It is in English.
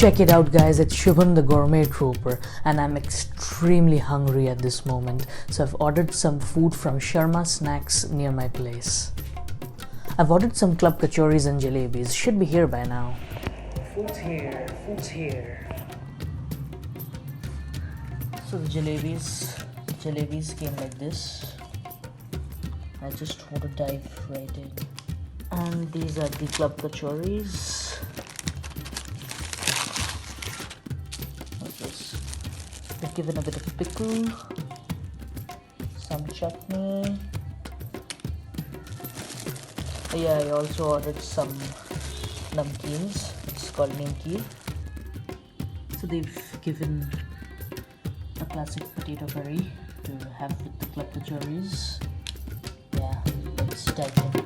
Check it out guys, it's Subham the Gourmet Trooper and I'm extremely hungry at this moment, so I've ordered some food from Sharma Snacks near my place. I've ordered some club kachoris and jalebis, should be here by now. Food's here. So the jalebis came like this. I just want to dive right in. And these are the club kachoris. They've given a bit of pickle, some chutney. Yeah, I also ordered some namkeens. It's called nimki. So they've given a classic potato curry to have with the club kachoris. Yeah, let's dive in.